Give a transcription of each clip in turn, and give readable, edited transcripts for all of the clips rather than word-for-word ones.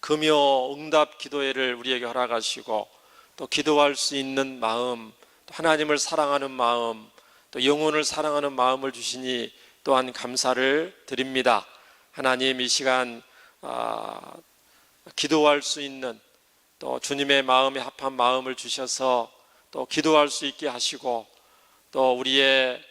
금요 응답 기도회를 우리에게 허락하시고 또 기도할 수 있는 마음, 또 하나님을 사랑하는 마음, 또 영혼을 사랑하는 마음을 주시니 또한 감사를 드립니다. 하나님, 이 시간 기도할 수 있는 또 주님의 마음에 합한 마음을 주셔서 또 기도할 수 있게 하시고 또 우리의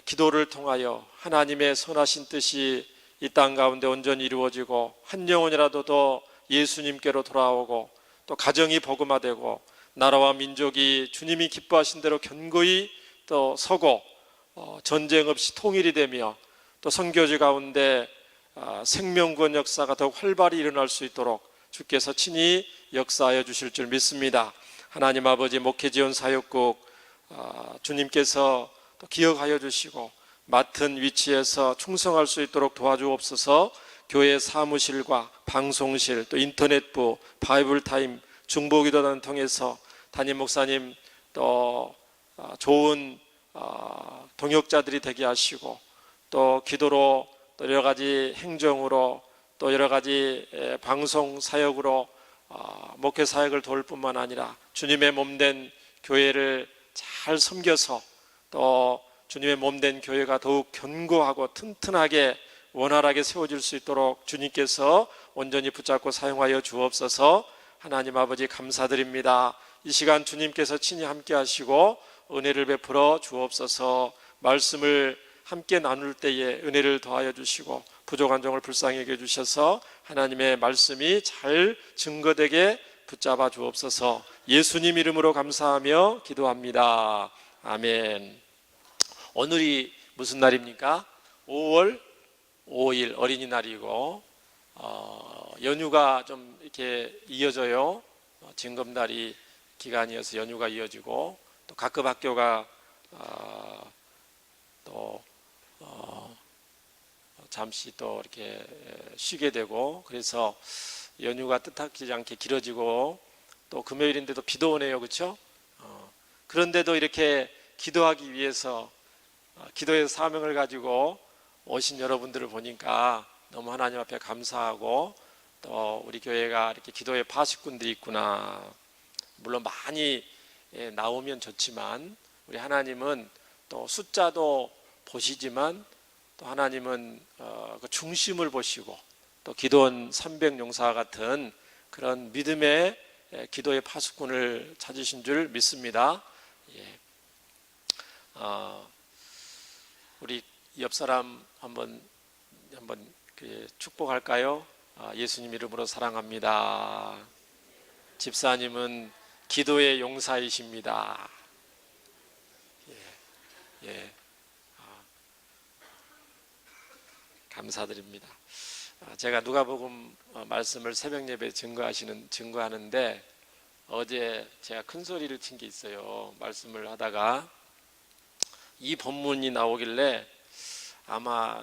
기도를 통하여 하나님의 선하신 뜻이 이 땅 가운데 온전히 이루어지고 한 영혼이라도 더 예수님께로 돌아오고 또 가정이 복음화되고 나라와 민족이 주님이 기뻐하신 대로 견고히 또 서고 전쟁 없이 통일이 되며 또 선교지 가운데 생명구원 역사가 더욱 활발히 일어날 수 있도록 주께서 친히 역사하여 주실 줄 믿습니다. 하나님 아버지, 목회지원 사역국 주님께서 또 기억하여 주시고 맡은 위치에서 충성할 수 있도록 도와주옵소서. 교회 사무실과 방송실 또 인터넷부 바이블타임 중보기도단을 통해서 담임 목사님 또 좋은 동역자들이 되게 하시고 또 기도로 또 여러 가지 행정으로 또 여러 가지 방송 사역으로 목회 사역을 도울 뿐만 아니라 주님의 몸된 교회를 잘 섬겨서 또 주님의 몸된 교회가 더욱 견고하고 튼튼하게 원활하게 세워질 수 있도록 주님께서 온전히 붙잡고 사용하여 주옵소서. 하나님 아버지, 감사드립니다. 이 시간 주님께서 친히 함께 하시고 은혜를 베풀어 주옵소서. 말씀을 함께 나눌 때에 은혜를 더하여 주시고 부족한 종을 불쌍히 여겨 주셔서 하나님의 말씀이 잘 증거되게 붙잡아 주옵소서. 예수님 이름으로 감사하며 기도합니다. 아멘. 오늘이 무슨 날입니까? 5월 5일 어린이날이고 연휴가 좀 이렇게 이어져요. 징검다리 기간이어서 연휴가 이어지고 또 각급 학교가 또 잠시 또 이렇게 쉬게 되고 그래서 연휴가 뜻하지 않게 길어지고 또 금요일인데도 비도 오네요. 그렇죠? 그런데도 이렇게 기도하기 위해서 기도의 사명을 가지고 오신 여러분들을 보니까 너무 하나님 앞에 감사하고 또 우리 교회가 이렇게 기도의 파수꾼들이 있구나. 물론 많이 나오면 좋지만 우리 하나님은 또 숫자도 보시지만 또 하나님은 그 중심을 보시고 또 기도원 300용사와 같은 그런 믿음의 기도의 파수꾼을 찾으신 줄 믿습니다. 우리 옆 사람 한번 축복할까요? 예수님 이름으로 사랑합니다. 집사님은 기도의 용사이십니다. 감사드립니다. 제가 누가복음 말씀을 새벽 예배에 증거하는데 어제 제가 큰 소리를 친 게 있어요. 말씀을 하다가 이 본문이 나오길래 아마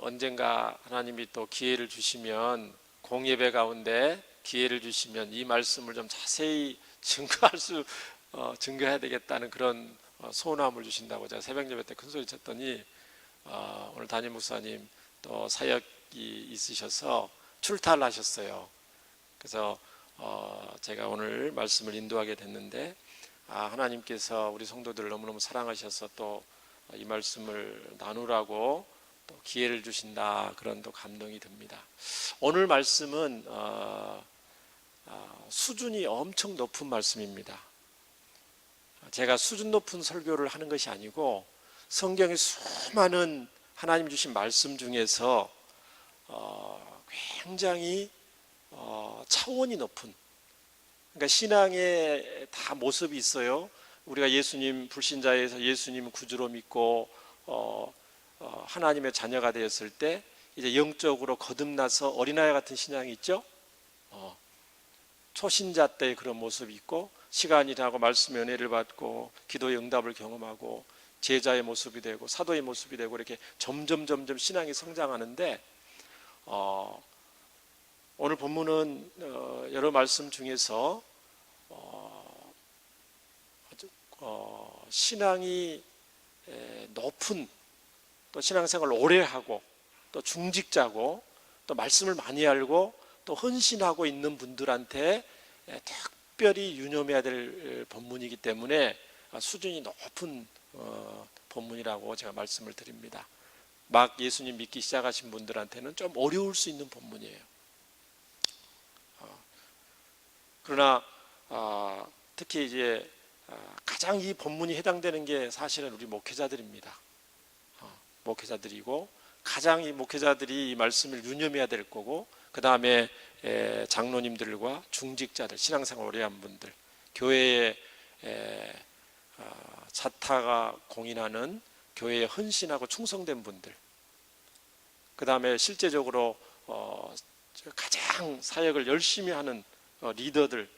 언젠가 하나님이 또 기회를 주시면 공예배 가운데 기회를 주시면 이 말씀을 좀 자세히 증거해야 되겠다는 그런 소원함을 주신다고 제가 새벽 예배 때 큰 소리 쳤더니 오늘 담임 목사님 또 사역이 있으셔서 출타를 하셨어요. 그래서 제가 오늘 말씀을 인도하게 됐는데 하나님께서 우리 성도들을 너무너무 사랑하셔서 또 이 말씀을 나누라고 또 기회를 주신다, 그런 또 감동이 듭니다. 오늘 말씀은 수준이 엄청 높은 말씀입니다. 제가 수준 높은 설교를 하는 것이 아니고 성경의 수많은 하나님 주신 말씀 중에서 굉장히 차원이 높은, 그러니까 신앙에 다 모습이 있어요. 우리가 예수님 불신자에서 예수님 구주로 믿고 하나님의 자녀가 되었을 때 이제 영적으로 거듭나서 어린아이 같은 신앙이 있죠. 초신자 때의 그런 모습이 있고 시간이 지나고 말씀의 은혜를 받고 기도의 응답을 경험하고 제자의 모습이 되고 사도의 모습이 되고 이렇게 점점 신앙이 성장하는데 오늘 본문은 여러 말씀 중에서 신앙이 높은, 또 신앙생활을 오래 하고 또 중직자고 또 말씀을 많이 알고 또 헌신하고 있는 분들한테 특별히 유념해야 될 본문이기 때문에 수준이 높은 본문이라고 제가 말씀을 드립니다. 막 예수님 믿기 시작하신 분들한테는 좀 어려울 수 있는 본문이에요. 그러나 특히 이제 가장 이 본문이 해당되는 게 사실은 우리 목회자들입니다. 목회자들이고 가장 이 목회자들이 이 말씀을 유념해야 될 거고, 그 다음에 장로님들과 중직자들, 신앙생활 오래 한 분들, 교회에 자타가 공인하는 교회에 헌신하고 충성된 분들, 그 다음에 실제적으로 가장 사역을 열심히 하는 리더들,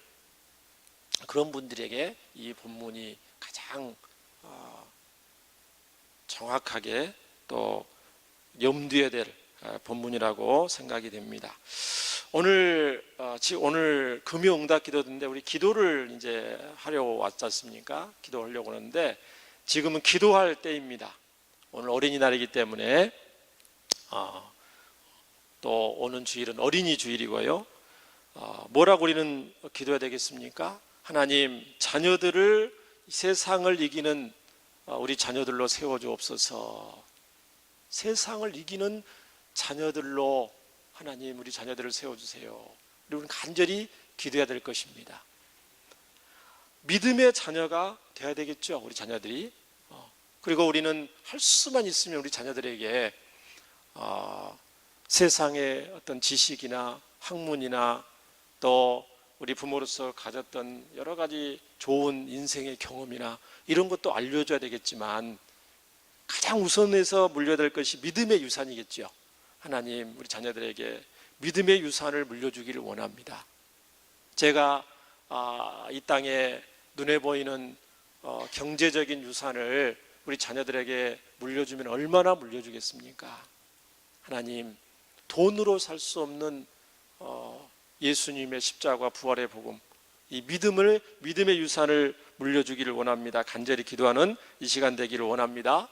그런 분들에게 이 본문이 가장 정확하게 또 염두에 될 본문이라고 생각이 됩니다. 오늘 금요응답 기도인데 우리 기도를 이제 하려고 왔지 않습니까? 기도하려고 하는데 지금은 기도할 때입니다. 오늘 어린이날이기 때문에 또 오는 주일은 어린이 주일이고요. 뭐라고 우리는 기도해야 되겠습니까? 하나님, 자녀들을, 세상을 이기는 우리 자녀들로 세워주옵소서. 세상을 이기는 자녀들로 하나님, 우리 자녀들을 세워주세요. 우리는 간절히 기도해야 될 것입니다. 믿음의 자녀가 돼야 되겠죠, 우리 자녀들이. 그리고 우리는 할 수만 있으면 우리 자녀들에게 세상의 어떤 지식이나 학문이나 또 우리 부모로서 가졌던 여러 가지 좋은 인생의 경험이나 이런 것도 알려줘야 되겠지만 가장 우선해서 물려야 될 것이 믿음의 유산이겠죠. 하나님, 우리 자녀들에게 믿음의 유산을 물려주기를 원합니다. 제가 이 땅에 눈에 보이는 경제적인 유산을 우리 자녀들에게 물려주면 얼마나 물려주겠습니까? 하나님, 돈으로 살 수 없는 예수님의 십자가 부활의 복음, 이 믿음의 유산을 물려주기를 원합니다. 간절히 기도하는 이 시간 되기를 원합니다.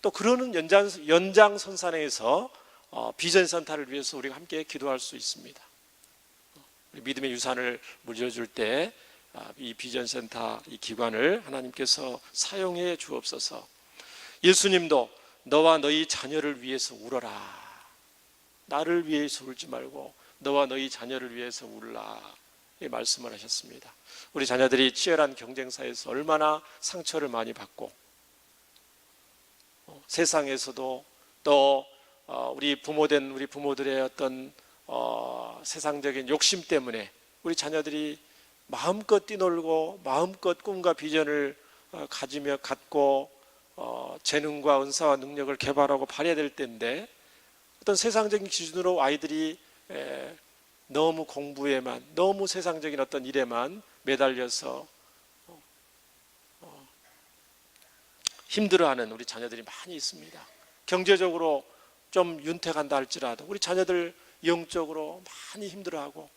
또 그러는 연장선상에서 비전센터를 위해서 우리가 함께 기도할 수 있습니다. 믿음의 유산을 물려줄 때 이 비전센터 이 기관을 하나님께서 사용해 주옵소서. 예수님도 너와 너희 자녀를 위해서 울어라. 나를 위해서 울지 말고 너와 너희 자녀를 위해서 울라. 이 말씀을 하셨습니다. 우리 자녀들이 치열한 경쟁사에서 얼마나 상처를 많이 받고 세상에서도 또 우리 부모된 우리 부모들의 어떤 세상적인 욕심 때문에 우리 자녀들이 마음껏 뛰놀고 마음껏 꿈과 비전을 가지며 갖고 재능과 은사와 능력을 개발하고 발휘해야 될 때인데 어떤 세상적인 기준으로 아이들이 너무 공부에만, 너무 세상적인 어떤 일에만 매달려서 힘들어하는 우리 자녀들이 많이 있습니다. 경제적으로 좀 윤택한다 할지라도 우리 자녀들 영적으로 많이 힘들어하고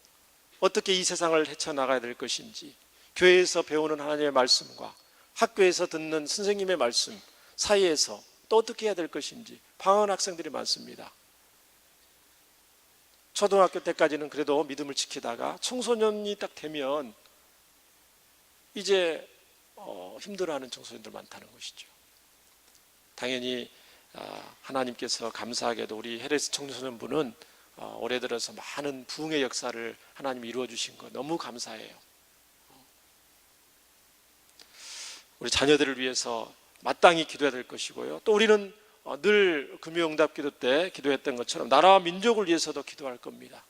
어떻게 이 세상을 헤쳐나가야 될 것인지, 교회에서 배우는 하나님의 말씀과 학교에서 듣는 선생님의 말씀 사이에서 또 어떻게 해야 될 것인지 방황하는 학생들이 많습니다. 초등학교 때까지는 그래도 믿음을 지키다가 청소년이 딱 되면 이제 힘들어하는 청소년들 많다는 것이죠. 당연히 하나님께서 감사하게도 우리 헤레스 청소년부는 올해 들어서 많은 부흥의 역사를 하나님이 이루어 주신 것 너무 감사해요. 우리 자녀들을 위해서 마땅히 기도해야 될 것이고요. 또 우리는 늘 금요응답 기도 때 기도했던 것처럼 나라와 민족을 위해서도 기도할 겁니다.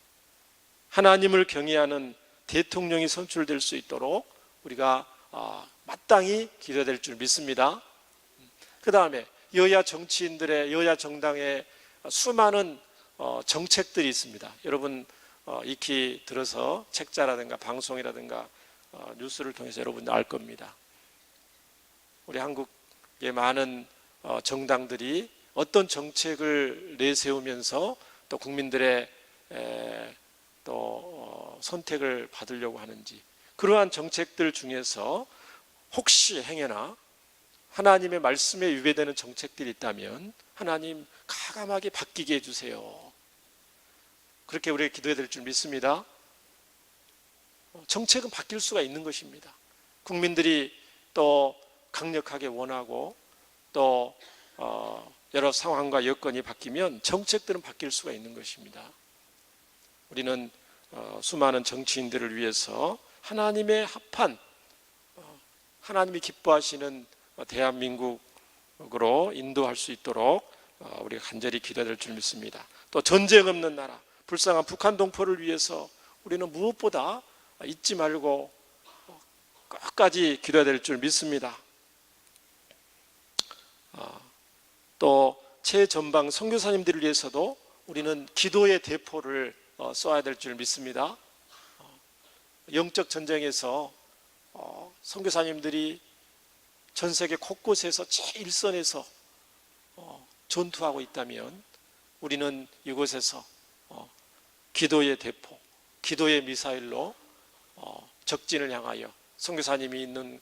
하나님을 경외하는 대통령이 선출될 수 있도록 우리가 마땅히 기도해야 될 줄 믿습니다. 그 다음에 여야 정치인들의, 여야 정당의 수많은 정책들이 있습니다. 여러분 익히 들어서 책자라든가 방송이라든가 뉴스를 통해서 여러분 알 겁니다. 우리 한국의 많은 정당들이 어떤 정책을 내세우면서 또 국민들의 또 선택을 받으려고 하는지, 그러한 정책들 중에서 혹시 행여나 하나님의 말씀에 위배되는 정책들이 있다면 하나님 가감하게 바뀌게 해주세요. 그렇게 우리가 기도해야 될 줄 믿습니다. 정책은 바뀔 수가 있는 것입니다. 국민들이 또 강력하게 원하고 또 여러 상황과 여건이 바뀌면 정책들은 바뀔 수가 있는 것입니다. 우리는 수많은 정치인들을 위해서 하나님의 합한 하나님이 기뻐하시는 대한민국으로 인도할 수 있도록 우리가 간절히 기도해야 될 줄 믿습니다. 또 전쟁 없는 나라, 불쌍한 북한 동포를 위해서 우리는 무엇보다 잊지 말고 끝까지 기도해야 될 줄 믿습니다. 또 최전방 선교사님들을 위해서도 우리는 기도의 대포를 쏘아야 될 줄 믿습니다. 영적 전쟁에서 선교사님들이 전 세계 곳곳에서 제1선에서 전투하고 있다면 우리는 이곳에서 기도의 대포, 기도의 미사일로 적진을 향하여 선교사님이 있는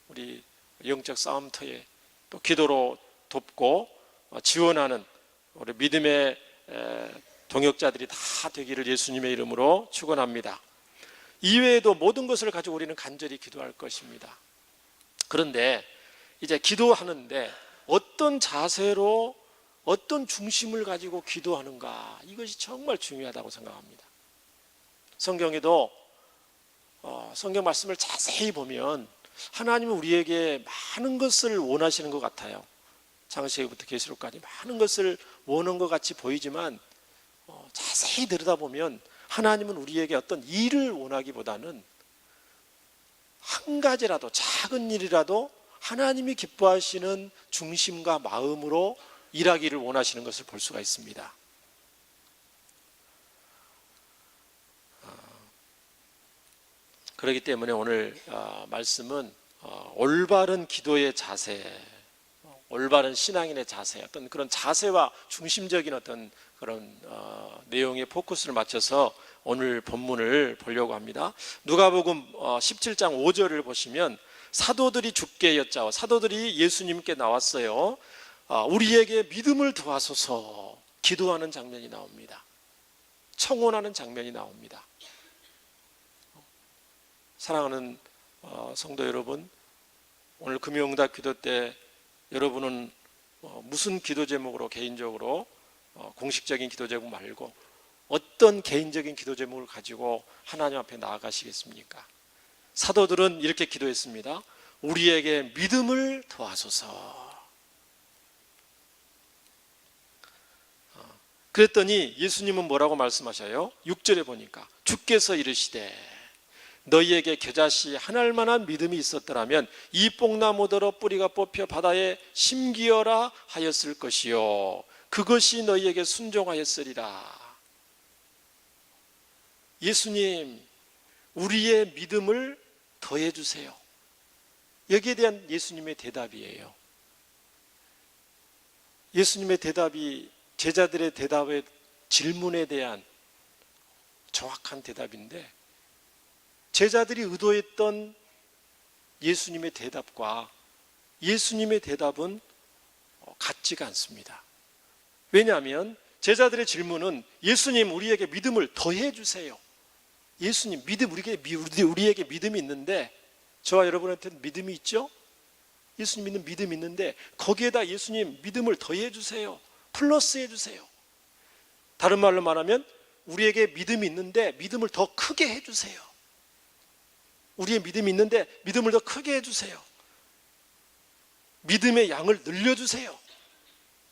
우리 영적 싸움터에 또 기도로 돕고 지원하는 우리 믿음의 동역자들이 다 되기를 예수님의 이름으로 축원합니다. 이외에도 모든 것을 가지고 우리는 간절히 기도할 것입니다. 그런데 이제 기도하는데 어떤 자세로 어떤 중심을 가지고 기도하는가, 이것이 정말 중요하다고 생각합니다. 성경에도 성경 말씀을 자세히 보면 하나님은 우리에게 많은 것을 원하시는 것 같아요. 창세기부터 계시록까지 많은 것을 원하는 것 같이 보이지만 자세히 들여다보면 하나님은 우리에게 어떤 일을 원하기보다는 한 가지라도, 작은 일이라도 하나님이 기뻐하시는 중심과 마음으로 일하기를 원하시는 것을 볼 수가 있습니다. 그렇기 때문에 오늘 말씀은 올바른 기도의 자세, 올바른 신앙인의 자세, 어떤 그런 자세와 중심적인 어떤 그런 내용에 포커스를 맞춰서 오늘 본문을 보려고 합니다. 누가복음 17장 5절을 보시면 사도들이 주께 여짜오, 사도들이 예수님께 나왔어요. 우리에게 믿음을 더하소서 기도하는 장면이 나옵니다. 청혼하는 장면이 나옵니다. 사랑하는 성도 여러분, 오늘 금요응답 기도 때 여러분은 무슨 기도 제목으로 개인적으로 공식적인 기도 제목 말고 어떤 개인적인 기도 제목을 가지고 하나님 앞에 나아가시겠습니까? 사도들은 이렇게 기도했습니다. 우리에게 믿음을 더하소서. 그랬더니 예수님은 뭐라고 말씀하셔요? 6절에 보니까 주께서 이르시되 너희에게 겨자씨 한 알만한 믿음이 있었더라면 이 뽕나무더러 뿌리가 뽑혀 바다에 심기어라 하였을 것이요 그것이 너희에게 순종하였으리라. 예수님, 우리의 믿음을 더해 주세요. 여기에 대한 예수님의 대답이에요. 예수님의 대답이 제자들의 대답의 질문에 대한 정확한 대답인데, 제자들이 의도했던 예수님의 대답과 예수님의 대답은 같지가 않습니다. 왜냐하면 제자들의 질문은 예수님, 우리에게 믿음을 더해 주세요. 예수님, 우리에게 믿음이 있는데, 저와 여러분한테는 믿음이 있죠? 예수님 믿는 믿음이 있는데 거기에다 예수님 믿음을 더해 주세요. 플러스 해 주세요. 다른 말로 말하면 우리에게 믿음이 있는데 믿음을 더 크게 해 주세요. 우리의 믿음이 있는데 믿음을 더 크게 해주세요. 믿음의 양을 늘려주세요.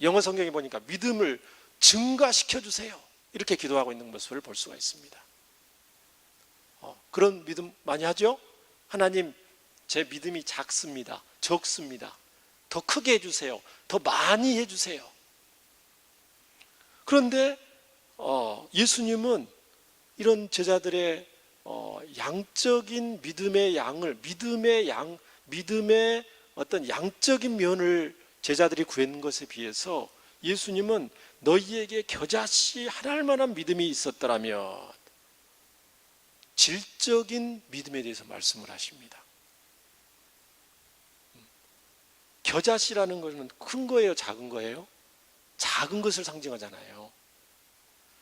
영어 성경에 보니까 믿음을 증가시켜주세요. 이렇게 기도하고 있는 모습을 볼 수가 있습니다. 그런 믿음 많이 하죠? 하나님, 제 믿음이 작습니다. 적습니다. 더 크게 해주세요. 더 많이 해주세요. 그런데 예수님은 이런 제자들의 양적인 믿음의 양을, 믿음의 어떤 양적인 면을 제자들이 구한 것에 비해서 예수님은 너희에게 겨자씨 한 알만한 믿음이 있었더라면 질적인 믿음에 대해서 말씀을 하십니다. 겨자씨라는 것은 큰 거예요, 작은 거예요? 작은 것을 상징하잖아요.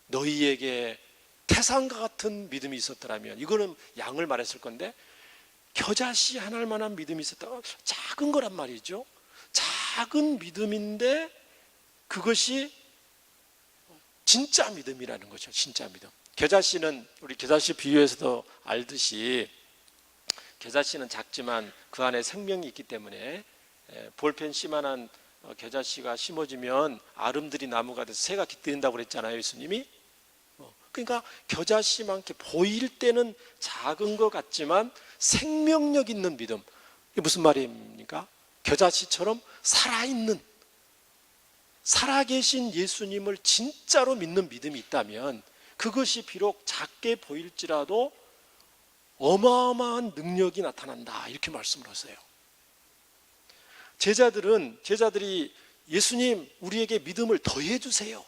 너희에게 태산과 같은 믿음이 있었더라면, 이거는 양을 말했을 건데 겨자씨 하나일 만한 믿음이 있었다. 작은 거란 말이죠. 작은 믿음인데 그것이 진짜 믿음이라는 거죠. 진짜 믿음. 겨자씨는 우리 겨자씨 비유에서도 알듯이 겨자씨는 작지만 그 안에 생명이 있기 때문에 볼펜 씨만한 겨자씨가 심어지면 아름드리 나무가 돼서 새가 깃든다고 그랬잖아요, 예수님이. 그러니까 겨자씨만큼 보일 때는 작은 것 같지만 생명력 있는 믿음. 이게 무슨 말입니까? 겨자씨처럼 살아있는, 살아계신 예수님을 진짜로 믿는 믿음이 있다면 그것이 비록 작게 보일지라도 어마어마한 능력이 나타난다, 이렇게 말씀을 하세요. 제자들이 예수님, 우리에게 믿음을 더해 주세요,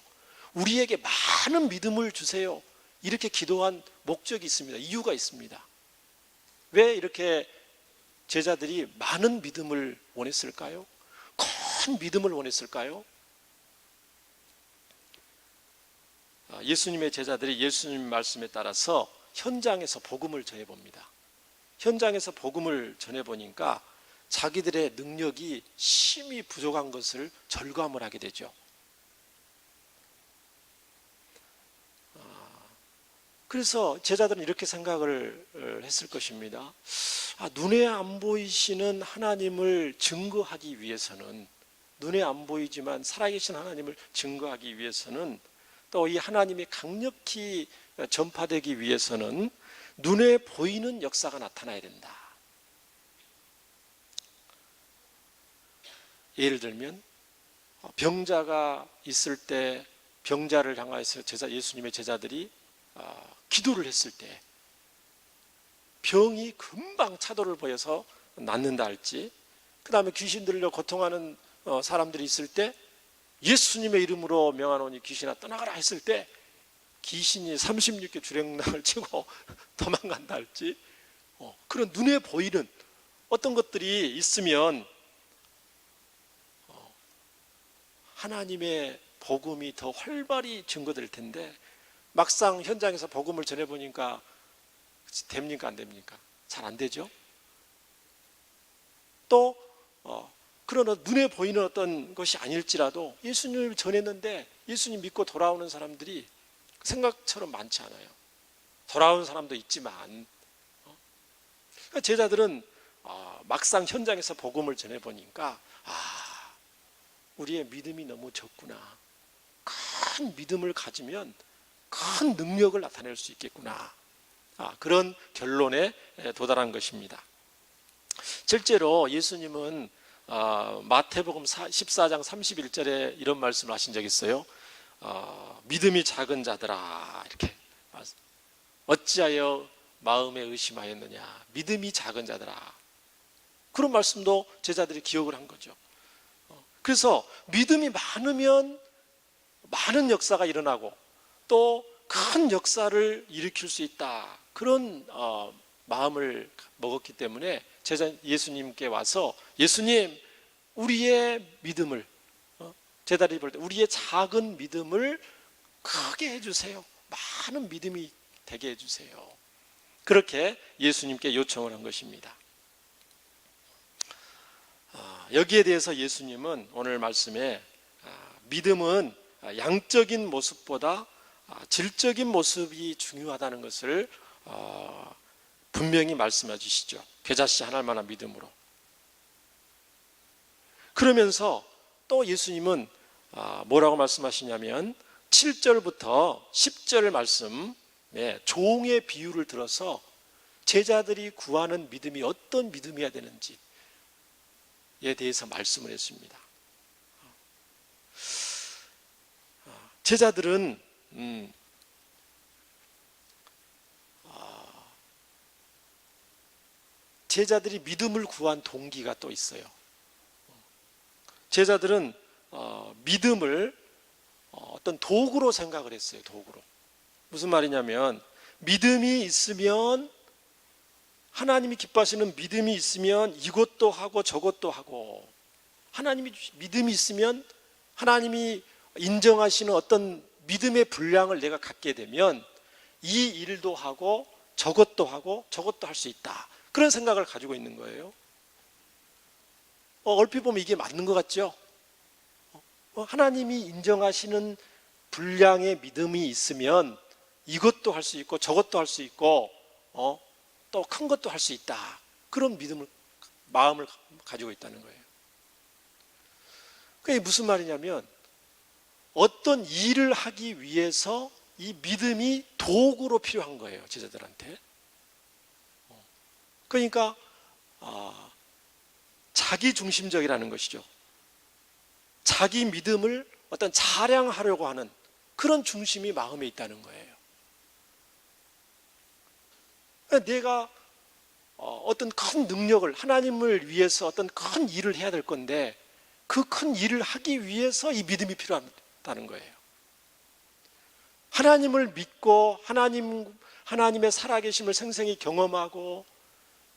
우리에게 많은 믿음을 주세요, 이렇게 기도한 목적이 있습니다. 이유가 있습니다. 왜 이렇게 제자들이 많은 믿음을 원했을까요? 큰 믿음을 원했을까요? 예수님의 제자들이 예수님 말씀에 따라서 현장에서 복음을 전해봅니다. 현장에서 복음을 전해보니까 자기들의 능력이 심히 부족한 것을 절감을 하게 되죠. 그래서 제자들은 이렇게 생각을 했을 것입니다. 눈에 안 보이시는 하나님을 증거하기 위해서는, 눈에 안 보이지만 살아계신 하나님을 증거하기 위해서는, 또 이 하나님이 강력히 전파되기 위해서는 눈에 보이는 역사가 나타나야 된다. 예를 들면 병자가 있을 때 병자를 향하여서 예수님의 제자들이 기도를 했을 때 병이 금방 차도를 보여서 낫는다 할지, 그 다음에 귀신 들려 고통하는 사람들이 있을 때 예수님의 이름으로 명하노니 귀신아 떠나가라 했을 때 귀신이 36개 주랭랑을 치고 도망간다 할지, 그런 눈에 보이는 어떤 것들이 있으면 하나님의 복음이 더 활발히 증거될 텐데, 막상 현장에서 복음을 전해보니까 됩니까, 안 됩니까? 잘 안 되죠. 또 그러나 눈에 보이는 어떤 것이 아닐지라도 예수님을 전했는데 예수님 믿고 돌아오는 사람들이 생각처럼 많지 않아요. 돌아오는 사람도 있지만 제자들은 막상 현장에서 복음을 전해보니까 우리의 믿음이 너무 적구나, 큰 믿음을 가지면 큰 능력을 나타낼 수 있겠구나, 그런 결론에 도달한 것입니다. 실제로 예수님은 마태복음 14장 31절에 이런 말씀을 하신 적이 있어요. 믿음이 작은 자들아, 이렇게 어찌하여 마음에 의심하였느냐, 믿음이 작은 자들아, 그런 말씀도 제자들이 기억을 한 거죠. 그래서 믿음이 많으면 많은 역사가 일어나고 또 큰 역사를 일으킬 수 있다, 그런 마음을 먹었기 때문에 예수님께 와서 예수님, 우리의 믿음을, 제자들이 볼 때 우리의 작은 믿음을 크게 해주세요, 많은 믿음이 되게 해주세요, 그렇게 예수님께 요청을 한 것입니다. 여기에 대해서 예수님은 오늘 말씀에 믿음은 양적인 모습보다 질적인 모습이 중요하다는 것을 분명히 말씀해 주시죠. 겨자씨 하나만한 믿음으로. 그러면서 또 예수님은 뭐라고 말씀하시냐면 7절부터 10절 말씀에 종의 비유를 들어서 제자들이 구하는 믿음이 어떤 믿음이어야 되는지에 대해서 말씀을 했습니다. 제자들은 제자들이 믿음을 구한 동기가 또 있어요. 제자들은 믿음을 어떤 도구로 생각을 했어요. 도구로. 무슨 말이냐면 믿음이 있으면, 하나님이 기뻐하시는 믿음이 있으면 이것도 하고 저것도 하고, 하나님이 믿음이 있으면 하나님이 인정하시는 어떤 믿음의 분량을 내가 갖게 되면 이 일도 하고 저것도 할 수 있다. 그런 생각을 가지고 있는 거예요. 얼핏 보면 이게 맞는 것 같죠? 하나님이 인정하시는 분량의 믿음이 있으면 이것도 할 수 있고 저것도 할 수 있고 또 큰 것도 할 수 있다. 그런 마음을 가지고 있다는 거예요. 그게 무슨 말이냐면 어떤 일을 하기 위해서 이 믿음이 도구로 필요한 거예요, 제자들한테. 그러니까 자기 중심적이라는 것이죠. 자기 믿음을 어떤 자랑하려고 하는 그런 중심이 마음에 있다는 거예요. 내가 어떤 큰 능력을, 하나님을 위해서 어떤 큰 일을 해야 될 건데 그 큰 일을 하기 위해서 이 믿음이 필요하다는 거예요. 하나님을 믿고 하나님의 살아계심을 생생히 경험하고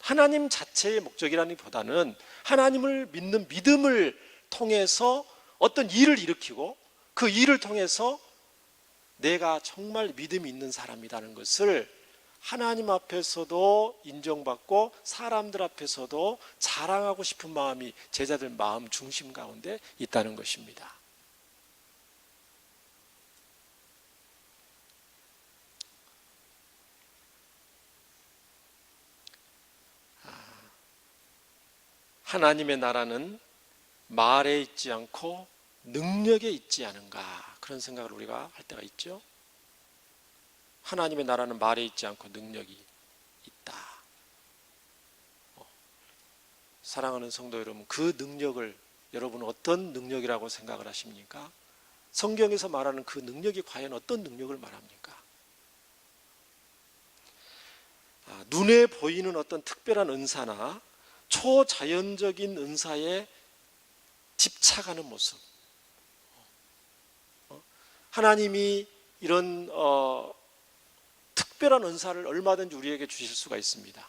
하나님 자체의 목적이라기보다는 하나님을 믿는 믿음을 통해서 어떤 일을 일으키고 그 일을 통해서 내가 정말 믿음이 있는 사람이라는 것을 하나님 앞에서도 인정받고 사람들 앞에서도 자랑하고 싶은 마음이 제자들 마음 중심 가운데 있다는 것입니다. 하나님의 나라는 말에 있지 않고 능력에 있지 않은가, 그런 생각을 우리가 할 때가 있죠. 하나님의 나라는 말에 있지 않고 능력이 있다. 사랑하는 성도 여러분, 그 능력을 여러분은 어떤 능력이라고 생각을 하십니까? 성경에서 말하는 그 능력이 과연 어떤 능력을 말합니까? 눈에 보이는 어떤 특별한 은사나 초자연적인 은사에 집착하는 모습. 하나님이 이런 특별한 은사를 얼마든지 우리에게 주실 수가 있습니다.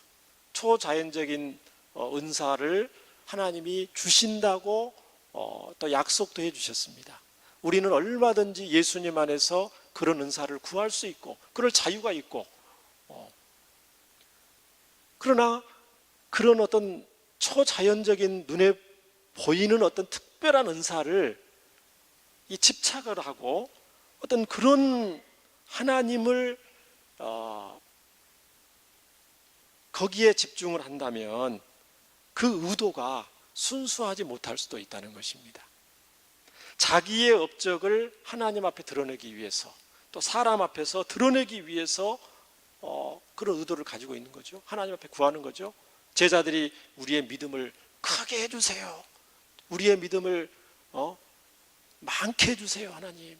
초자연적인 은사를 하나님이 주신다고 또 약속도 해주셨습니다. 우리는 얼마든지 예수님 안에서 그런 은사를 구할 수 있고 그럴 자유가 있고, 그러나 그런 어떤 초자연적인 눈에 보이는 어떤 특별한 은사를 이 집착을 하고 어떤 그런 하나님을 거기에 집중을 한다면 그 의도가 순수하지 못할 수도 있다는 것입니다. 자기의 업적을 하나님 앞에 드러내기 위해서 또 사람 앞에서 드러내기 위해서 그런 의도를 가지고 있는 거죠. 하나님 앞에 구하는 거죠. 제자들이 우리의 믿음을 크게 해주세요. 우리의 믿음을 많게 해주세요, 하나님.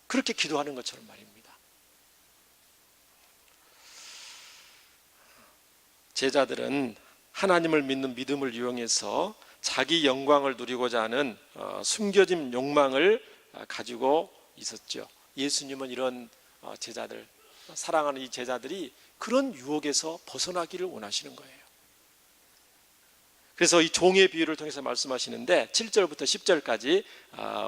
그렇게 기도하는 것처럼 말입니다. 제자들은 하나님을 믿는 믿음을 이용해서 자기 영광을 누리고자 하는 숨겨진 욕망을 가지고 있었죠. 예수님은 이런 제자들, 사랑하는 이 제자들이 그런 유혹에서 벗어나기를 원하시는 거예요. 그래서 이 종의 비유를 통해서 말씀하시는데 7절부터 10절까지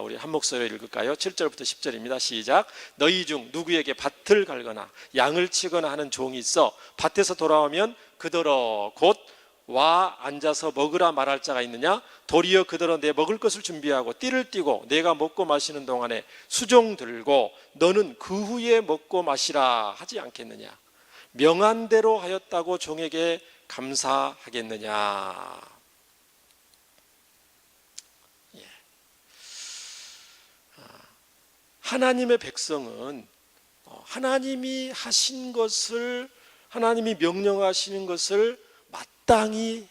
우리 한 목소리로 읽을까요? 7절부터 10절입니다. 시작. 너희 중 누구에게 밭을 갈거나 양을 치거나 하는 종이 있어 밭에서 돌아오면 그더러 곧 와 앉아서 먹으라 말할 자가 있느냐? 도리어 그더러 내 먹을 것을 준비하고 띠를 띠고 내가 먹고 마시는 동안에 수종 들고 너는 그 후에 먹고 마시라 하지 않겠느냐? 명한 대로 하였다고 종에게 감사하겠느냐? 하나님의 백성은 하나님이 하신 것을, 하나님이 명령하시는 것을 마땅히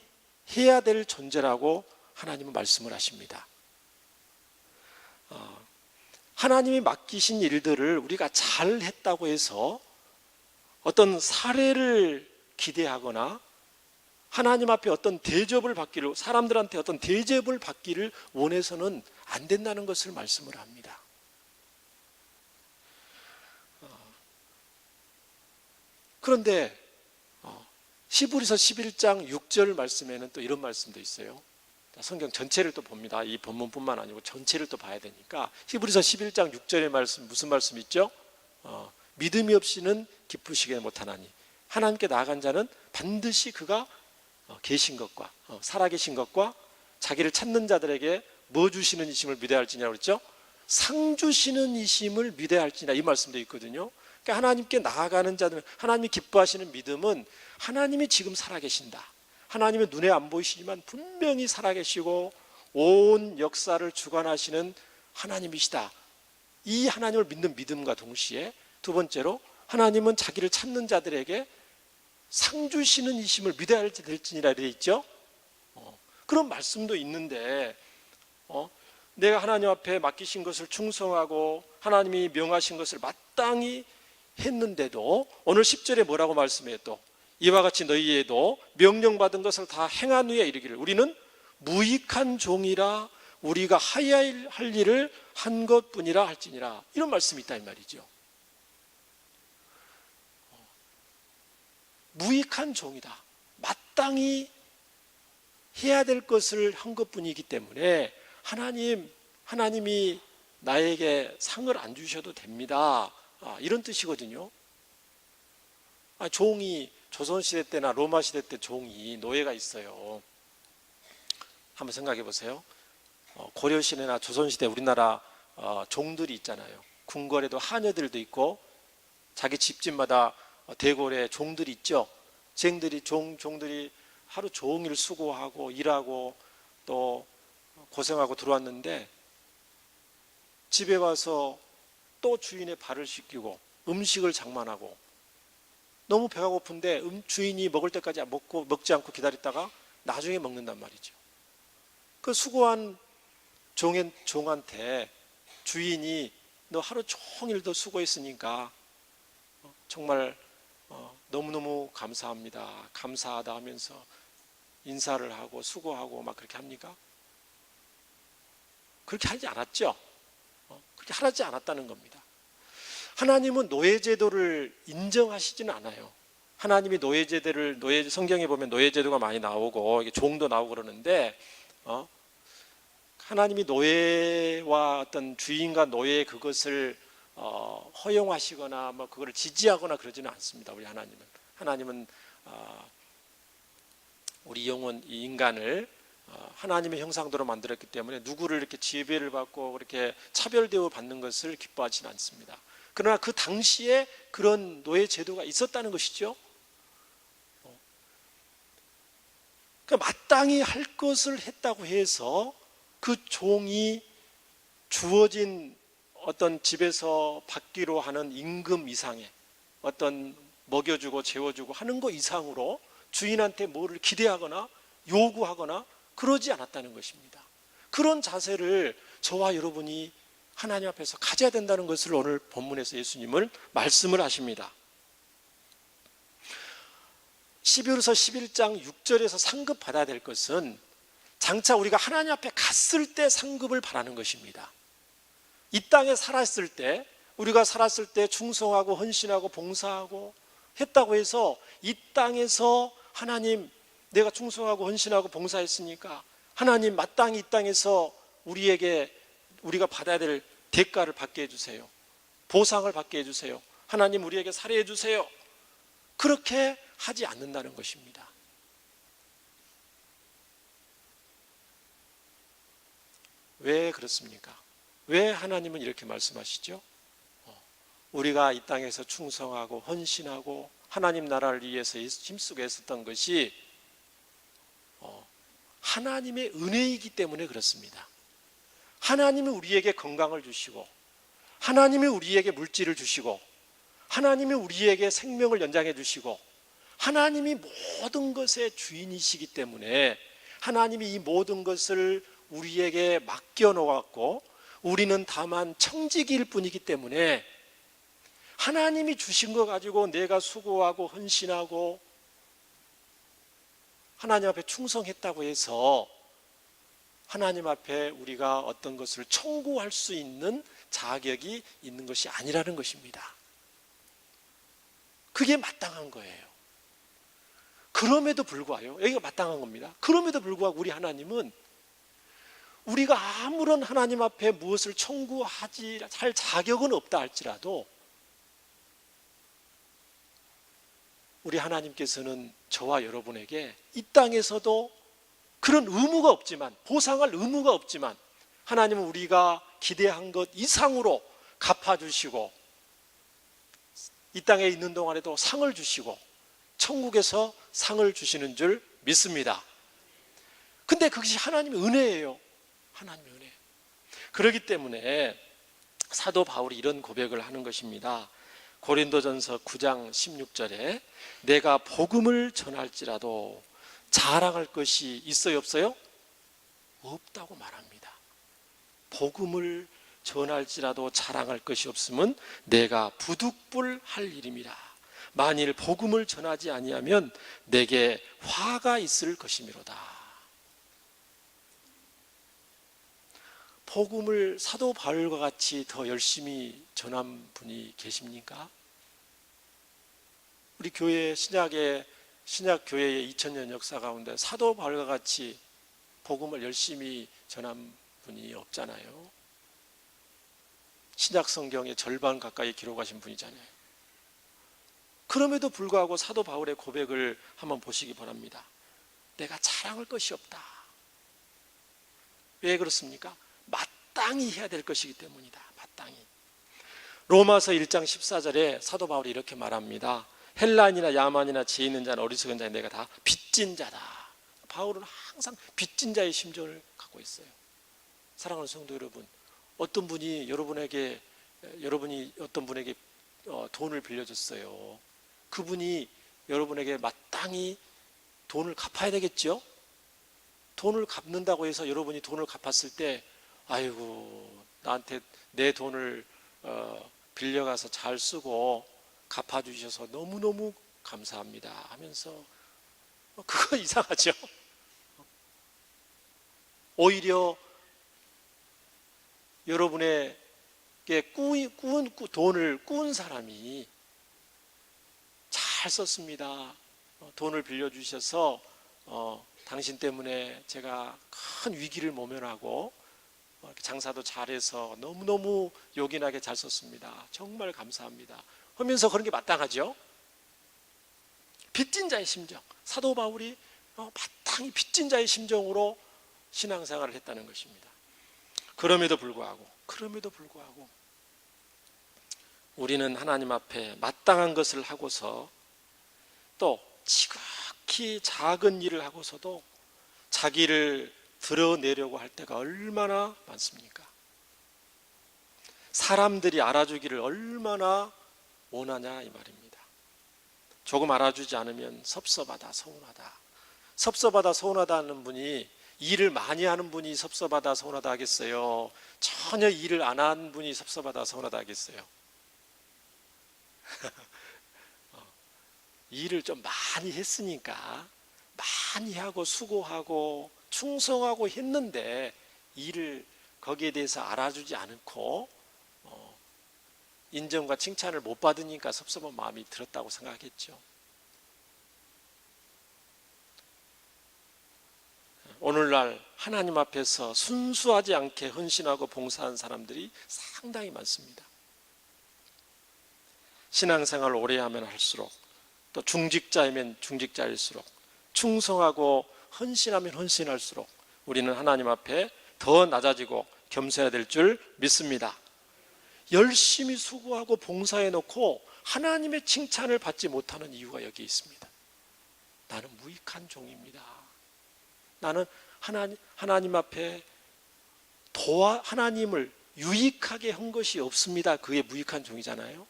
해야 될 존재라고 하나님은 말씀을 하십니다. 하나님이 맡기신 일들을 우리가 잘 했다고 해서 어떤 사례를 기대하거나 하나님 앞에 어떤 대접을 받기를, 사람들한테 어떤 대접을 받기를 원해서는 안 된다는 것을 말씀을 합니다. 그런데 히브리서 11장 6절 말씀에는 또 이런 말씀도 있어요. 성경 전체를 또 봅니다. 이 본문뿐만 아니고 전체를 또 봐야 되니까 히브리서 11장 6절의 말씀 무슨 말씀 있죠? 믿음이 없이는 기쁘시게 못하나니 하나님께 나아간 자는 반드시 그가 계신 것과 살아계신 것과 자기를 찾는 자들에게 뭐 주시는 이심을 믿어야 할지냐고 그랬죠? 상 주시는 이심을 믿어야 할지냐 이 말씀도 있거든요. 그러니까 하나님께 나아가는 자들, 하나님이 기뻐하시는 믿음은 하나님이 지금 살아계신다, 하나님의 눈에 안 보이시지만 분명히 살아계시고 온 역사를 주관하시는 하나님이시다, 이 하나님을 믿는 믿음과 동시에 두 번째로 하나님은 자기를 찾는 자들에게 상 주시는 이심을 믿어야 할지니라 되어 있죠. 그런 말씀도 있는데 내가 하나님 앞에 맡기신 것을 충성하고 하나님이 명하신 것을 마땅히 했는데도 오늘 10절에 뭐라고 말씀해요? 또 이와 같이 너희에도 명령받은 것을 다 행한 후에 이르기를 우리는 무익한 종이라 우리가 하여야 할 일을 한 것뿐이라 할지니라, 이런 말씀이 있다 이 말이죠. 무익한 종이다, 마땅히 해야 될 것을 한 것뿐이기 때문에 하나님이 나에게 상을 안 주셔도 됩니다, 이런 뜻이거든요. 종이 조선시대 때나 로마시대 때 종이 노예가 있어요. 한번 생각해 보세요. 고려시대나 조선시대 우리나라 종들이 있잖아요. 궁궐에도 하녀들도 있고 자기 집집마다 대궐에 종들이 있죠. 종들이 하루 종일 수고하고 일하고 또 고생하고 들어왔는데 집에 와서 또 주인의 발을 씻기고 음식을 장만하고 너무 배가 고픈데 주인이 먹을 때까지 먹지 않고 기다렸다가 나중에 먹는단 말이죠. 그 수고한 종한테 주인이 너 하루 종일 더 수고했으니까 정말 너무너무 감사합니다, 감사하다 하면서 인사를 하고 수고하고 막 그렇게 합니까? 그렇게 하지 않았죠. 그렇게 하지 않았다는 겁니다. 하나님은 노예제도를 인정하시지는 않아요. 하나님이 성경에 보면 노예제도가 많이 나오고 종도 나오고 그러는데 하나님이 노예와 어떤 주인과 노예의 그것을 허용하시거나 뭐 그걸 지지하거나 그러지는 않습니다. 우리 하나님은 우리 영혼 이 인간을 하나님의 형상대로 만들었기 때문에 누구를 이렇게 지배를 받고 그렇게 차별대우 받는 것을 기뻐하지는 않습니다. 그러나 그 당시에 그런 노예 제도가 있었다는 것이죠. 그러니까 마땅히 할 것을 했다고 해서 그 종이 주어진 어떤 집에서 받기로 하는 임금 이상의 어떤 먹여주고 재워주고 하는 것 이상으로 주인한테 뭐를 기대하거나 요구하거나 그러지 않았다는 것입니다. 그런 자세를 저와 여러분이 하나님 앞에서 가져야 된다는 것을 오늘 본문에서 예수님은 말씀을 하십니다. 12월서 11장 6절에서 상급 받아야 될 것은 장차 우리가 하나님 앞에 갔을 때 상급을 바라는 것입니다. 이 땅에 살았을 때, 우리가 살았을 때 충성하고 헌신하고 봉사하고 했다고 해서 이 땅에서 하나님 내가 충성하고 헌신하고 봉사했으니까 하나님 마땅히 이 땅에서 우리가 받아야 될 대가를 받게 해주세요, 보상을 받게 해주세요, 하나님 우리에게 살해해 주세요, 그렇게 하지 않는다는 것입니다. 왜 그렇습니까? 왜 하나님은 이렇게 말씀하시죠? 우리가 이 땅에서 충성하고 헌신하고 하나님 나라를 위해서 힘쓰고 했었던 것이 하나님의 은혜이기 때문에 그렇습니다. 하나님이 우리에게 건강을 주시고 하나님이 우리에게 물질을 주시고 하나님이 우리에게 생명을 연장해 주시고 하나님이 모든 것의 주인이시기 때문에 하나님이 이 모든 것을 우리에게 맡겨 놓았고 우리는 다만 청지기일 뿐이기 때문에 하나님이 주신 거 가지고 내가 수고하고 헌신하고 하나님 앞에 충성했다고 해서 하나님 앞에 우리가 어떤 것을 청구할 수 있는 자격이 있는 것이 아니라는 것입니다. 그게 마땅한 거예요. 그럼에도 불구하고 여기가 마땅한 겁니다. 그럼에도 불구하고 우리 하나님은 우리가 아무런 하나님 앞에 무엇을 청구하지 할 자격은 없다 할지라도 우리 하나님께서는 저와 여러분에게 이 땅에서도 그런 의무가 없지만, 보상할 의무가 없지만 하나님은 우리가 기대한 것 이상으로 갚아주시고 이 땅에 있는 동안에도 상을 주시고 천국에서 상을 주시는 줄 믿습니다. 근데 그것이 하나님의 은혜예요. 하나님의 은혜. 그렇기 때문에 사도 바울이 이런 고백을 하는 것입니다. 고린도전서 9장 16절에 내가 복음을 전할지라도 자랑할 것이 있어요, 없어요? 없다고 말합니다. 복음을 전할지라도 자랑할 것이 없으면 내가 부득불할 일임이라. 만일 복음을 전하지 아니하면 내게 화가 있을 것이미로다. 복음을 사도 바울과 같이 더 열심히 전한 분이 계십니까? 우리 교회 신약 교회의 2000년 역사 가운데 사도 바울과 같이 복음을 열심히 전한 분이 없잖아요. 신약 성경의 절반 가까이 기록하신 분이잖아요. 그럼에도 불구하고 사도 바울의 고백을 한번 보시기 바랍니다. 내가 자랑할 것이 없다. 왜 그렇습니까? 마땅히 해야 될 것이기 때문이다. 마땅히. 로마서 1장 14절에 사도 바울이 이렇게 말합니다. 헬라인이나 야만이나 지혜 있는 자나 어리석은 자는 내가 다 빚진 자다. 바울은 항상 빚진 자의 심정을 갖고 있어요. 사랑하는 성도 여러분, 어떤 분이 여러분이 어떤 분에게 돈을 빌려줬어요. 그분이 여러분에게 마땅히 돈을 갚아야 되겠죠? 돈을 갚는다고 해서 여러분이 돈을 갚았을 때 아이고 나한테 내 돈을 빌려가서 잘 쓰고 갚아주셔서 너무너무 감사합니다 하면서 그거 이상하죠? 오히려 여러분에게 돈을 꾸은 사람이 잘 썼습니다. 돈을 빌려주셔서 당신 때문에 제가 큰 위기를 모면하고 장사도 잘해서 너무너무 요긴하게 잘 썼습니다. 정말 감사합니다 하면서 그런 게 마땅하죠. 빚진 자의 심정, 사도 바울이 마땅히 빚진 자의 심정으로 신앙생활을 했다는 것입니다. 그럼에도 불구하고 우리는 하나님 앞에 마땅한 것을 하고서 또 지극히 작은 일을 하고서도 자기를 드러내려고 할 때가 얼마나 많습니까? 사람들이 알아주기를 얼마나 원하냐 이 말입니다. 조금 알아주지 않으면 섭섭하다, 서운하다는 분이, 일을 많이 하는 분이 섭섭하다, 서운하다 하겠어요? 전혀 일을 안 한 분이 섭섭하다, 서운하다 하겠어요? 일을 좀 많이 했으니까 많이 하고 수고하고 충성하고 했는데 일을 거기에 대해서 알아주지 않고 인정과 칭찬을 못 받으니까 섭섭한 마음이 들었다고 생각했죠. 오늘날 하나님 앞에서 순수하지 않게 헌신하고 봉사한 사람들이 상당히 많습니다. 신앙생활을 오래 하면 할수록, 또 중직자이면 중직자일수록, 충성하고 헌신하면 헌신할수록 우리는 하나님 앞에 더 낮아지고 겸손해야 될 줄 믿습니다. 열심히 수고하고 봉사해 놓고 하나님의 칭찬을 받지 못하는 이유가 여기 있습니다. 나는 무익한 종입니다. 나는 하나님 앞에 하나님을 유익하게 한 것이 없습니다. 그게 무익한 종이잖아요.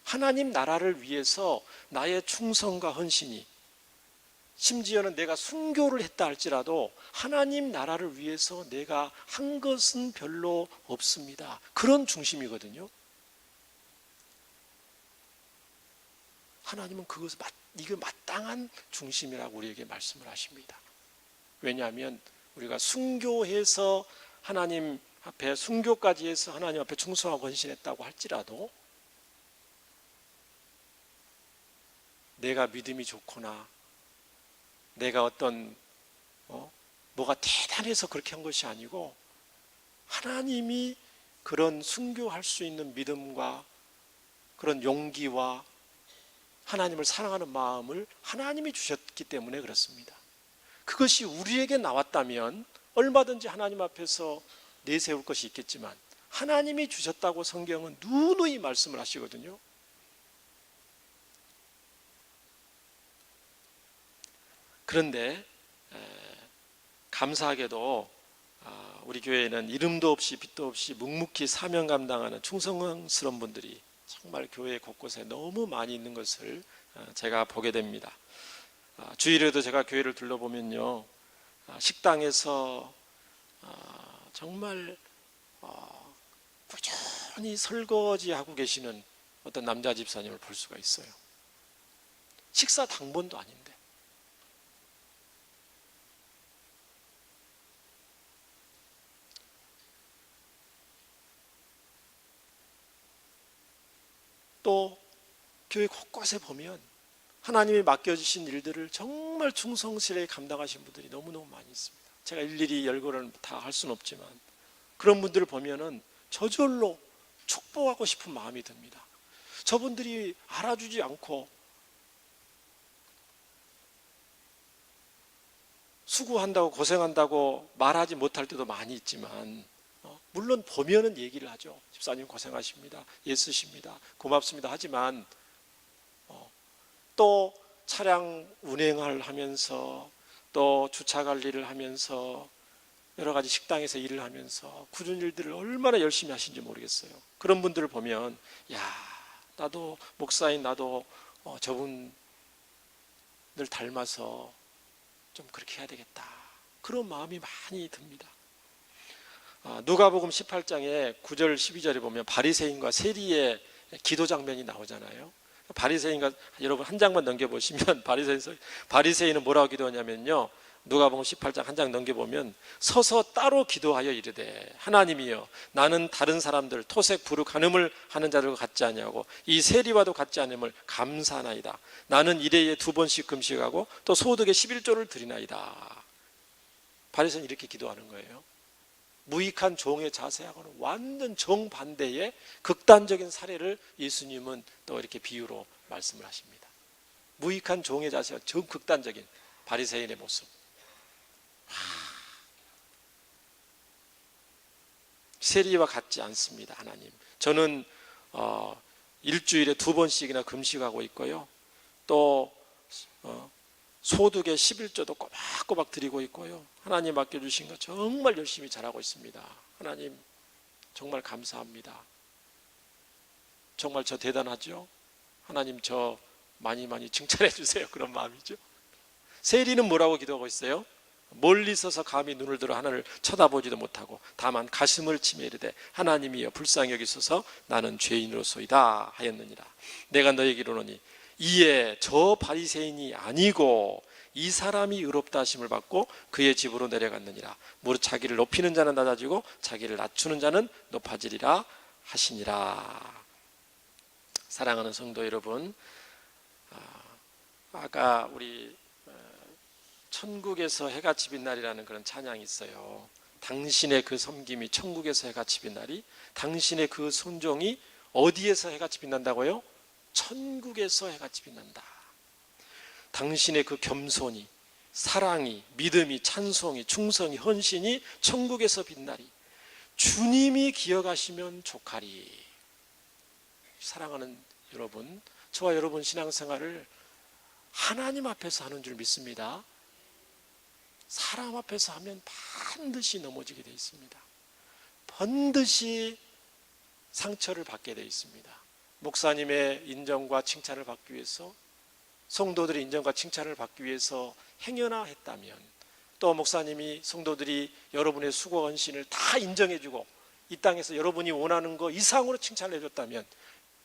하나님 나라를 위해서 나의 충성과 헌신이, 심지어는 내가 순교를 했다 할지라도 하나님 나라를 위해서 내가 한 것은 별로 없습니다. 그런 중심이거든요. 하나님은 이거 마땅한 중심이라고 우리에게 말씀을 하십니다. 왜냐하면 우리가 순교해서 하나님 앞에, 순교까지 해서 하나님 앞에 충성하고 헌신했다고 할지라도 내가 믿음이 좋거나 내가 어떤 뭐가 대단해서 그렇게 한 것이 아니고 하나님이 그런 순교할 수 있는 믿음과 그런 용기와 하나님을 사랑하는 마음을 하나님이 주셨기 때문에 그렇습니다. 그것이 우리에게 나왔다면 얼마든지 하나님 앞에서 내세울 것이 있겠지만 하나님이 주셨다고 성경은 누누이 말씀을 하시거든요. 그런데 감사하게도 우리 교회에는 이름도 없이 빛도 없이 묵묵히 사명 감당하는 충성스러운 분들이 정말 교회 곳곳에 너무 많이 있는 것을 제가 보게 됩니다. 주일에도 제가 교회를 둘러보면요, 식당에서 정말 꾸준히 설거지하고 계시는 어떤 남자 집사님을 볼 수가 있어요. 식사 당번도 아닌데. 또 교회 곳곳에 보면 하나님이 맡겨주신 일들을 정말 충성스레 감당하신 분들이 너무너무 많이 있습니다. 제가 일일이 열거를 다 할 수는 없지만 그런 분들을 보면은 저절로 축복하고 싶은 마음이 듭니다. 저분들이 알아주지 않고 수고한다고 고생한다고 말하지 못할 때도 많이 있지만 물론 보면은 얘기를 하죠. 집사님 고생하십니다. 애쓰십니다. 고맙습니다. 하지만 또 차량 운행을 하면서 또 주차 관리를 하면서 여러 가지 식당에서 일을 하면서 굳은 일들을 얼마나 열심히 하신지 모르겠어요. 그런 분들을 보면 나도 목사인 나도 저분을 닮아서 좀 그렇게 해야 되겠다. 그런 마음이 많이 듭니다. 누가복음 18장에 9절 12절에 보면 바리새인과 세리의 기도 장면이 나오잖아요. 바리새인과 여러분 한 장만 넘겨보시면 바리새인은 뭐라고 기도하냐면요, 누가복음 18장 한 장 넘겨보면 서서 따로 기도하여 이르되 하나님이여 나는 다른 사람들 토색 부룩 간음을 하는 자들과 같지 아니하고 이 세리와도 같지 않음을 감사하나이다. 나는 일회에 2번씩 금식하고 또 소득의 11조를 드리나이다. 바리새인은 이렇게 기도하는 거예요. 무익한 종의 자세하고는 완전 정반대의 극단적인 사례를 예수님은 또 이렇게 비유로 말씀을 하십니다. 무익한 종의 자세와 정극단적인 바리새인의 모습. 세리와 같지 않습니다. 하나님, 저는 일주일에 2번씩이나 금식하고 있고요, 또 소득의 11조도 꼬박꼬박 드리고 있고요, 하나님 맡겨주신 거 정말 열심히 잘하고 있습니다. 하나님 정말 감사합니다. 정말 저 대단하죠? 하나님 저 많이 칭찬해 주세요. 그런 마음이죠. 세리는 뭐라고 기도하고 있어요? 멀리 서서 감히 눈을 들어 하늘을 쳐다보지도 못하고 다만 가슴을 치며 이르되 하나님이여 불쌍히 여기소서 나는 죄인으로소이다 하였느니라. 내가 너에게 이르노니 이에 저 바리새인이 아니고 이 사람이 의롭다 하심을 받고 그의 집으로 내려갔느니라. 무릇 자기를 높이는 자는 낮아지고 자기를 낮추는 자는 높아지리라 하시니라. 사랑하는 성도 여러분, 아까 우리 천국에서 해같이 빛나리라는 그런 찬양이 있어요. 당신의 그 섬김이 천국에서 해같이 빛나리. 당신의 그 순종이 어디에서 해같이 빛난다고요? 천국에서 해같이 빛난다. 당신의 그 겸손이, 사랑이, 믿음이, 찬송이, 충성이, 헌신이 천국에서 빛나리. 주님이 기억하시면 족하리. 사랑하는 여러분, 저와 여러분 신앙생활을 하나님 앞에서 하는 줄 믿습니다. 사람 앞에서 하면 반드시 넘어지게 되어 있습니다. 반드시 상처를 받게 되어 있습니다. 목사님의 인정과 칭찬을 받기 위해서, 성도들의 인정과 칭찬을 받기 위해서 행여나 했다면, 또 목사님이 성도들이 여러분의 수고 헌신을 다 인정해주고 이 땅에서 여러분이 원하는 거 이상으로 칭찬을 해줬다면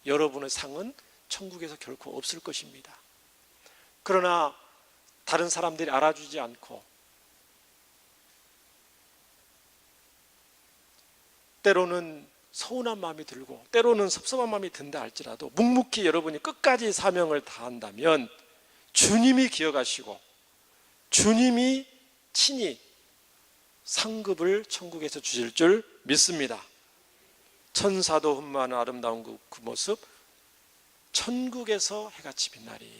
여러분의 상은 천국에서 결코 없을 것입니다. 그러나 다른 사람들이 알아주지 않고 때로는 서운한 마음이 들고 때로는 섭섭한 마음이 든다 할지라도 묵묵히 여러분이 끝까지 사명을 다한다면 주님이 기억하시고 주님이 친히 상급을 천국에서 주실 줄 믿습니다. 천사도 흠모하는 아름다운 그 모습, 천국에서 해같이 빛나리.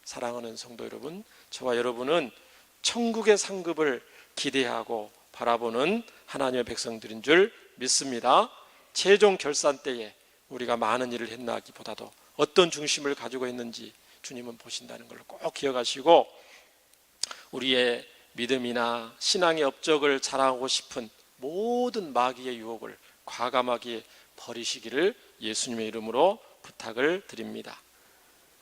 사랑하는 성도 여러분, 저와 여러분은 천국의 상급을 기대하고 바라보는 하나님의 백성들인 줄 믿습니다. 최종 결산 때에 우리가 많은 일을 했나 하기보다도 어떤 중심을 가지고 있는지 주님은 보신다는 걸 꼭 기억하시고, 우리의 믿음이나 신앙의 업적을 자랑하고 싶은 모든 마귀의 유혹을 과감하게 버리시기를 예수님의 이름으로 부탁을 드립니다.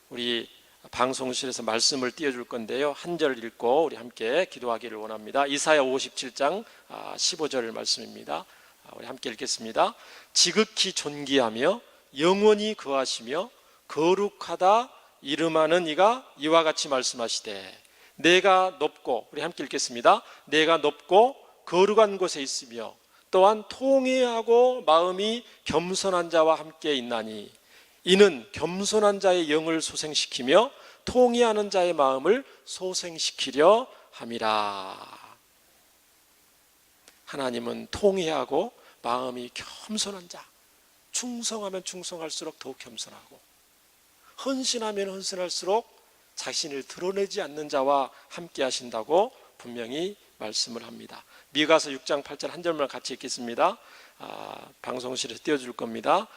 우리 방송실에서 말씀을 띄워줄 건데요, 한 절 읽고 우리 함께 기도하기를 원합니다. 이사야 57장 15절 말씀입니다. 우리 함께 읽겠습니다. 지극히 존귀하며 영원히 거하시며 거룩하다 이름하는 이가 이와 같이 말씀하시되, 내가 높고, 우리 함께 읽겠습니다. 내가 높고 거룩한 곳에 있으며 또한 통회하고 마음이 겸손한 자와 함께 있나니, 이는 겸손한 자의 영을 소생시키며 통회하는 자의 마음을 소생시키려 함이라. 하나님은 통회하고 마음이 겸손한 자, 충성하면 충성할수록 더욱 겸손하고, 헌신하면 헌신할수록 자신을 드러내지 않는 자와 함께 하신다고 분명히 말씀을 합니다. 미가서 6장 8절 한 절만 같이 읽겠습니다. 방송실에서 띄워줄 겁니다.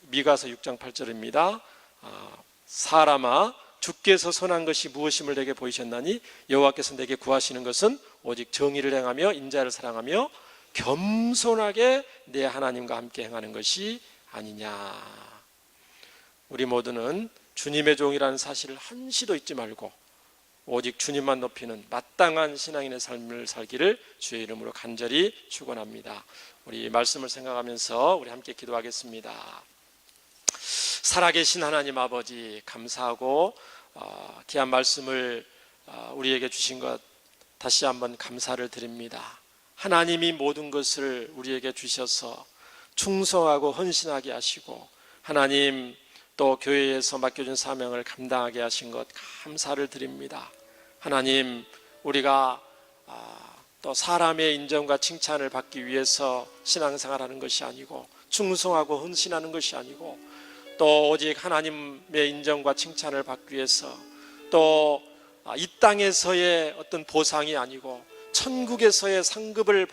미가서 6장 8절입니다. 사람아, 주께서 선한 것이 무엇임을 내게 보이셨나니 여호와께서 내게 구하시는 것은 오직 정의를 행하며 인자를 사랑하며 겸손하게 내 하나님과 함께 행하는 것이 아니냐. 우리 모두는 주님의 종이라는 사실을 한시도 잊지 말고 오직 주님만 높이는 마땅한 신앙인의 삶을 살기를 주의 이름으로 간절히 축원합니다. 우리 말씀을 생각하면서 우리 함께 기도하겠습니다. 살아계신 하나님 아버지, 감사하고 귀한 말씀을 우리에게 주신 것 다시 한번 감사를 드립니다. 하나님이 모든 것을 우리에게 주셔서 충성하고 헌신하게 하시고, 하나님 또 교회에서 맡겨준 사명을 감당하게 하신 것 감사를 드립니다. 하나님, 우리가 또 사람의 인정과 칭찬을 받기 위해서 신앙생활하는 것이 아니고, 충성하고 헌신하는 것이 아니고, 또 오직 하나님의 인정과 칭찬을 받기 위해서, 또 이 땅에서의 어떤 보상이 아니고 천국에서의 상급을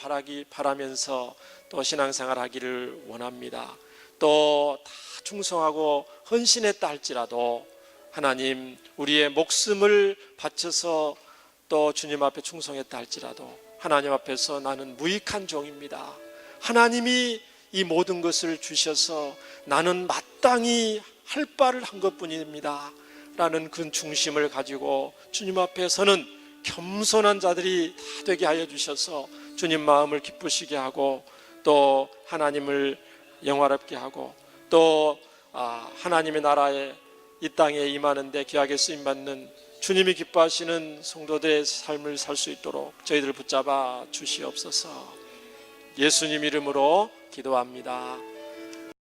바라면서 또 신앙생활하기를 원합니다. 또 다 충성하고 헌신했다 할지라도 하나님, 우리의 목숨을 바쳐서 또 주님 앞에 충성했다 할지라도 하나님 앞에서 나는 무익한 종입니다. 하나님이 이 모든 것을 주셔서 나는 마땅히 할 바를 한 것뿐입니다 라는 그 중심을 가지고 주님 앞에서는 겸손한 자들이 다 되게 하여 주셔서 주님 마음을 기쁘시게 하고, 또 하나님을 영화롭게 하고, 또 하나님의 나라에 이 땅에 임하는데 귀하게 쓰임받는 주님이 기뻐하시는 성도들의 삶을 살 수 있도록 저희들을 붙잡아 주시옵소서. 예수님 이름으로 기도합니다.